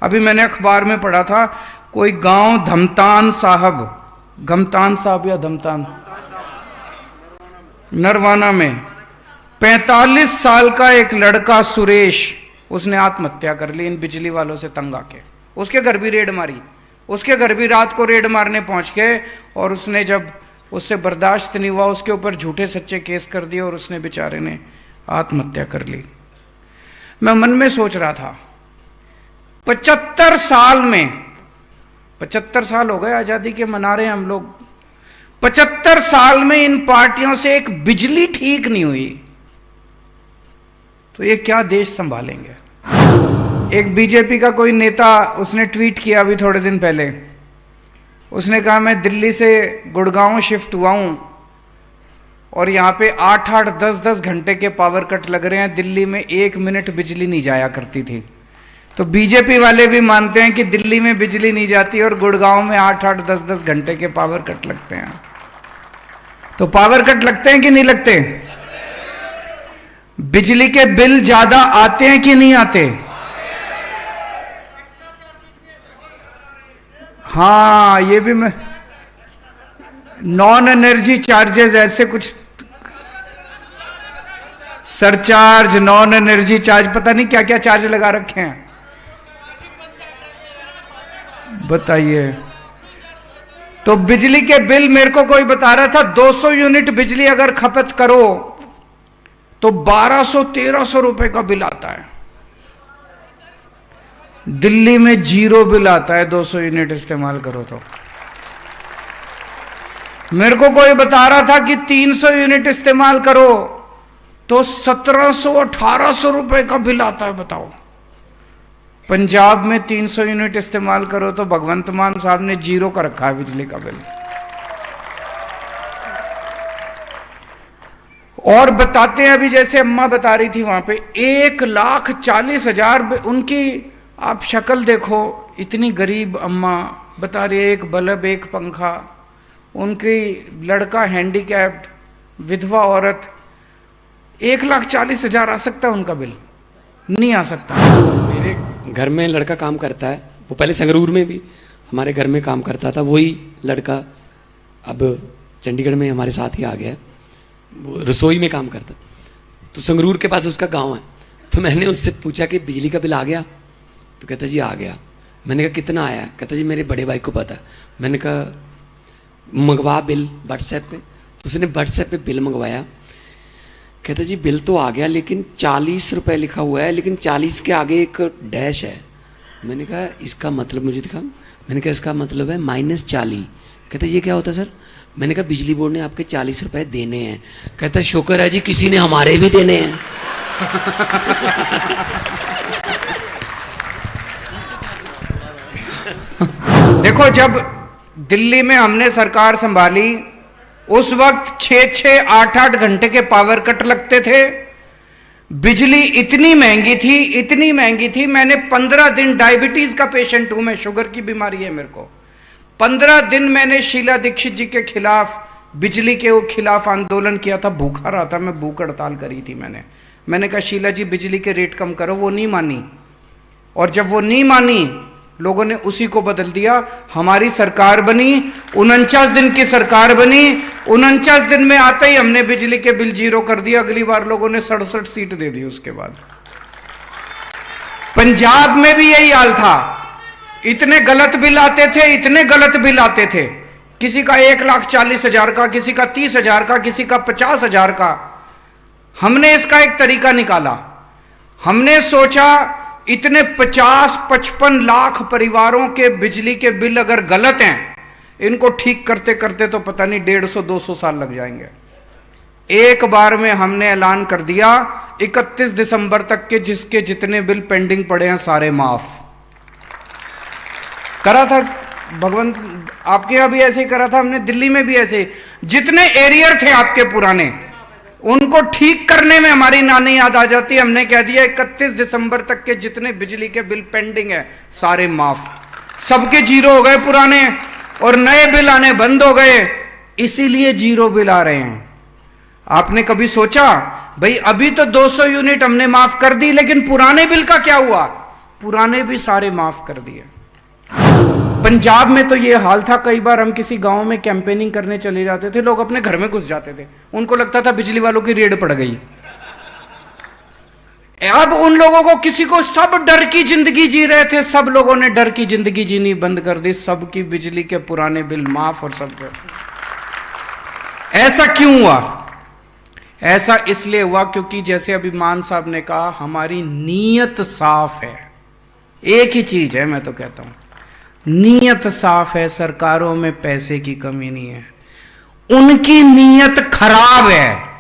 अभी मैंने अखबार में पढ़ा था, कोई गांव धमतान साहब, घमतान साहब या धमतान, नरवाना में 45 साल का एक लड़का सुरेश, उसने आत्महत्या कर ली इन बिजली वालों से तंग आके। उसके घर भी रेड मारी, उसके घर भी रात को रेड मारने पहुंच गए, और उसने जब उससे बर्दाश्त नहीं हुआ उसके ऊपर झूठे सच्चे केस कर दिए और उसने बेचारे ने आत्महत्या कर ली। मैं मन में सोच रहा था 75 साल में, 75 साल हो गए आजादी के मना रहे हैं हम लोग, 75 साल में इन पार्टियों से एक बिजली ठीक नहीं हुई, तो ये क्या देश संभालेंगे। एक बीजेपी का कोई नेता, उसने ट्वीट किया अभी थोड़े दिन पहले, उसने कहा मैं दिल्ली से गुड़गांव शिफ्ट हुआ हूं और यहां पे 8-8, 10-10 घंटे के पावर कट लग रहे हैं, दिल्ली में 1 मिनट बिजली नहीं जाया करती थी। तो बीजेपी वाले भी मानते हैं कि दिल्ली में बिजली नहीं जाती और गुड़गांव में 8-8, 10-10 घंटे के पावर कट लगते हैं। तो पावर कट लगते हैं कि नहीं लगते? बिजली के बिल ज्यादा आते हैं कि नहीं आते? हाँ, ये भी मैं, नॉन एनर्जी चार्जेस, ऐसे कुछ सरचार्ज, नॉन एनर्जी चार्ज, पता नहीं क्या क्या चार्ज लगा रखे हैं, बताइए। तो बिजली के बिल, मेरे को कोई बता रहा था 200 यूनिट बिजली अगर खपत करो तो 1200-1300 रुपए का बिल आता है। दिल्ली में 0 बिल आता है 200 यूनिट इस्तेमाल करो तो। मेरे को कोई बता रहा था कि 300 यूनिट इस्तेमाल करो तो 1700-1800 रुपए का बिल आता है, बताओ। पंजाब में 300 यूनिट इस्तेमाल करो तो भगवंत मान साहब ने 0 का रखा है बिजली का बिल। और बताते हैं, अभी जैसे अम्मा बता रही थी वहां पे 1,40,000, उनकी आप शक्ल देखो, इतनी गरीब अम्मा बता रही है, एक बल्ब, एक पंखा, उनकी लड़का हैंडीकैप्ड, विधवा औरत, 1,40,000 आ सकता है उनका बिल? नहीं आ सकता। मेरे घर में लड़का काम करता है, वो पहले संगरूर में भी हमारे घर में काम करता था, वही लड़का अब चंडीगढ़ में हमारे साथ ही आ गया, वो रसोई में काम करता। तो संगरूर के पास उसका गांव है। तो मैंने उससे पूछा कि बिजली का बिल आ गया? तो कहता जी आ गया। मैंने कहा कितना आया? कहता जी मेरे बड़े भाई को पता। मैंने कहा मंगवा बिल व्हाट्सएप पे। तो उसने व्हाट्सएप पे बिल मंगवाया। कहता जी बिल तो आ गया लेकिन 40 रुपये लिखा हुआ है, लेकिन 40 के आगे एक डैश है। मैंने कहा इसका मतलब मुझे दिखा। मैंने कहा इसका मतलब है -40। कहता ये क्या होता सर? मैंने कहा बिजली बोर्ड ने आपके 40 रुपए देने हैं। कहता शुक्र है जी किसी ने हमारे भी देने हैं। देखो, जब दिल्ली में हमने सरकार संभाली उस वक्त 6-6, 8-8 घंटे के पावर कट लगते थे। बिजली इतनी महंगी थी, इतनी महंगी थी, मैंने 15 दिन, डायबिटीज का पेशेंट हूं मैं, शुगर की बीमारी है मेरे को, 15 दिन मैंने शीला दीक्षित जी के खिलाफ, बिजली के खिलाफ आंदोलन किया था। भूखा रहा था मैं, भूख हड़ताल करी थी मैंने कहा शीला जी बिजली के रेट कम करो। वो नहीं मानी, और जब वो नहीं मानी लोगों ने उसी को बदल दिया। हमारी सरकार बनी, 49 दिन की सरकार बनी, 49 दिन में आते ही हमने बिजली के बिल 0 कर दिया। अगली बार लोगों ने 67 सीट दे दी उसके बाद। पंजाब में भी यही हाल था, इतने गलत बिल आते थे, इतने गलत बिल आते थे, किसी का 1,40,000 का, किसी का 30,000 का, किसी का 50,000 का। हमने इसका एक तरीका निकाला। हमने सोचा इतने 50-55 लाख परिवारों के बिजली के बिल अगर गलत हैं, इनको ठीक करते करते तो पता नहीं 150-200 साल लग जाएंगे। एक बार में हमने ऐलान कर दिया 31 दिसंबर तक के जिसके जितने बिल पेंडिंग पड़े हैं सारे माफ करा था। भगवंत आपके यहां भी ऐसे ही करा था हमने, दिल्ली में भी ऐसे। जितने एरियर थे आपके पुराने, उनको ठीक करने में हमारी नानी याद आ जाती है। हमने कह दिया 31 दिसंबर तक के जितने बिजली के बिल पेंडिंग है सारे माफ। सबके 0 हो गए पुराने, और नए बिल आने बंद हो गए, इसीलिए 0 बिल आ रहे हैं। आपने कभी सोचा भाई अभी तो 200 यूनिट हमने माफ कर दी, लेकिन पुराने बिल का क्या हुआ? पुराने भी सारे माफ कर दिए। पंजाब में तो ये हाल था, कई बार हम किसी गांव में कैंपेनिंग करने चले जाते थे, लोग अपने घर में घुस जाते थे, उनको लगता था बिजली वालों की रेड पड़ गई। अब उन लोगों को किसी को, सब डर की जिंदगी जी रहे थे, सब लोगों ने डर की जिंदगी जीनी बंद कर दी, सबकी बिजली के पुराने बिल माफ और सब। ऐसा क्यों हुआ? ऐसा इसलिए हुआ क्योंकि जैसे अभी मान साहब ने कहा, हमारी नीयत साफ है। एक ही चीज है, मैं तो कहता हूं, नीयत साफ है। सरकारों में पैसे की कमी नहीं है, उनकी नीयत खराब है।